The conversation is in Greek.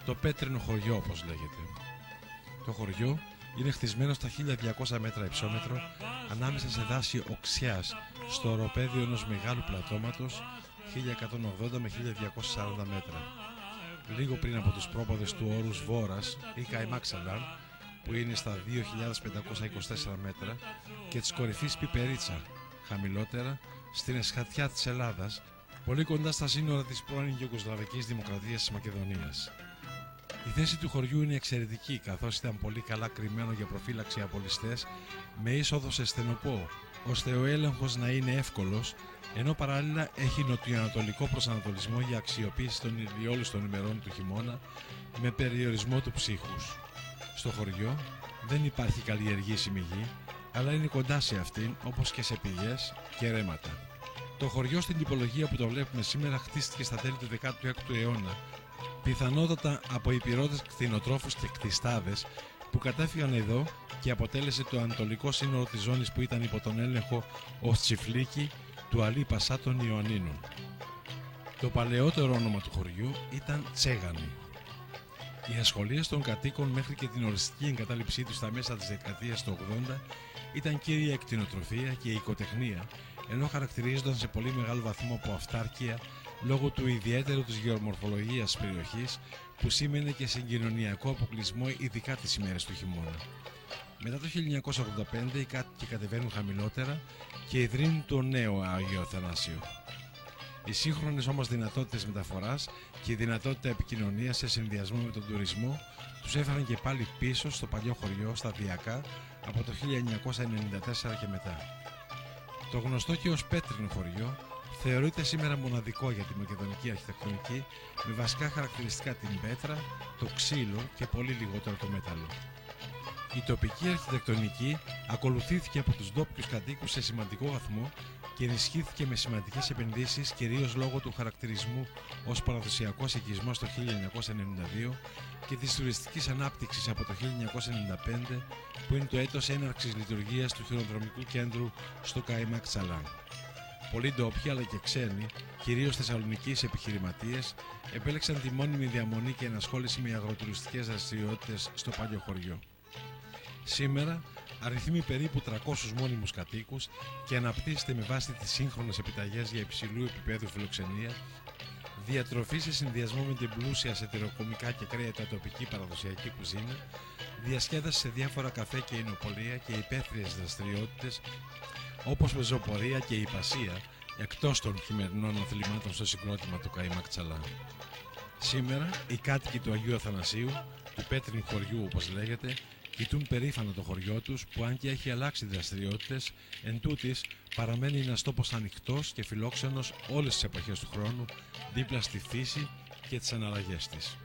Το πέτρινο χωριό, όπως λέγεται. Το χωριό είναι χτισμένο στα 1200 μέτρα υψόμετρο ανάμεσα σε δάση οξιάς στο οροπέδιο ενός μεγάλου πλατώματος 1180 με 1240 μέτρα. Λίγο πριν από τους πρόποδες του όρους Βόρας ή Καϊμάξαλαν, που είναι στα 2524 μέτρα, και της κορυφής Πιπερίτσα, χαμηλότερα, στην εσχατιά της Ελλάδας, πολύ κοντά στα σύνορα της πρώην Ιουγκοσλαβικής Δημοκρατίας της Μακεδονίας. Η θέση του χωριού είναι εξαιρετική, καθώς ήταν πολύ καλά κρυμμένο για προφύλαξη από ληστές, με είσοδο σε στενοπό, ώστε ο έλεγχος να είναι εύκολος, ενώ παράλληλα έχει νοτιοανατολικό προσανατολισμό για αξιοποίηση των ηλιόλουστων ημερών του χειμώνα, με περιορισμό του ψύχους. Στο χωριό δεν υπάρχει καλλιεργήσιμη γη, αλλά είναι κοντά σε αυτήν, όπως και σε πηγές και ρέματα. Το χωριό στην τυπολογία που το βλέπουμε σήμερα χτίστηκε στα τέλη του 16ου αιώνα, πιθανότατα από υπηρώτες κτηνοτρόφους και κτιστάδες που κατέφυγαν εδώ, και αποτέλεσε το ανατολικό σύνορο της ζώνης που ήταν υπό τον έλεγχο ως Τσιφλίκη του Αλή Πασά των Ιωαννίνων. Το παλαιότερο όνομα του χωριού ήταν Τσέγανη. Οι ασχολίες των κατοίκων μέχρι και την οριστική εγκατάλειψή του στα μέσα της δεκαετίας του 80 ήταν κύρια η κτηνοτροφία και η οικοτεχνία, ενώ χαρακτηρίζονταν σε πολύ μεγάλο βαθμό από αυτάρκεια λόγω του ιδιαίτερου της γεωμορφολογίας της περιοχής, που σήμαινε και συγκοινωνιακό αποκλεισμό, ειδικά τις ημέρες του χειμώνα. Μετά το 1985 οι κάτοικοι κατεβαίνουν χαμηλότερα και ιδρύουν το νέο Άγιο Αθανάσιο. Οι σύγχρονες όμως δυνατότητες μεταφοράς και η δυνατότητα επικοινωνίας σε συνδυασμό με τον τουρισμό τους έφεραν και πάλι πίσω στο παλιό χωριό σταδιακά από το 1994 και μετά. Το γνωστό και ως πέτρινο χωριό θεωρείται σήμερα μοναδικό για τη μακεδονική αρχιτεκτονική, με βασικά χαρακτηριστικά την πέτρα, το ξύλο και πολύ λιγότερο το μέταλλο. Η τοπική αρχιτεκτονική ακολουθήθηκε από τους ντόπιους κατοίκους σε σημαντικό βαθμό και ενισχύθηκε με σημαντικές επενδύσεις, κυρίως λόγω του χαρακτηρισμού ως παραδοσιακός οικισμός το 1992 και της τουριστικής ανάπτυξης από το 1995, που είναι το έτος έναρξης λειτουργίας του χειροδρομικού κέντρου στο Καϊμάξαλαν. Πολλοί ντόπιοι αλλά και ξένοι, κυρίως θεσσαλονικείς επιχειρηματίες, επέλεξαν τη μόνιμη διαμονή και ενασχόληση με αγροτουριστικές δραστηριότητες στο παλιό χωριό. Σήμερα αριθμεί περίπου 300 μόνιμους κατοίκους και αναπτύσσεται με βάση τις σύγχρονες επιταγές για υψηλού επίπεδου φιλοξενία, διατροφή σε συνδυασμό με την πλούσια σε τυροκομικά και κρέατα τοπική παραδοσιακή κουζίνα, διασκέδαση σε διάφορα καφέ και εινοπολία και υπαίθριες δραστηριότητες όπως πεζοπορία και υπασία, εκτός των χειμερινών αθλημάτων στο συγκρότημα του Καϊμάξαλαν. Σήμερα οι κάτοικοι του Αγίου Αθανασίου, του πέτρινου χωριού όπως λέγεται, κοιτούν περήφανα το χωριό τους, που αν και έχει αλλάξει δραστηριότητες, εν τούτης παραμένει ένας τόπος ανοιχτός και φιλόξενος όλες τις εποχές του χρόνου, δίπλα στη φύση και τις αναλλαγές της.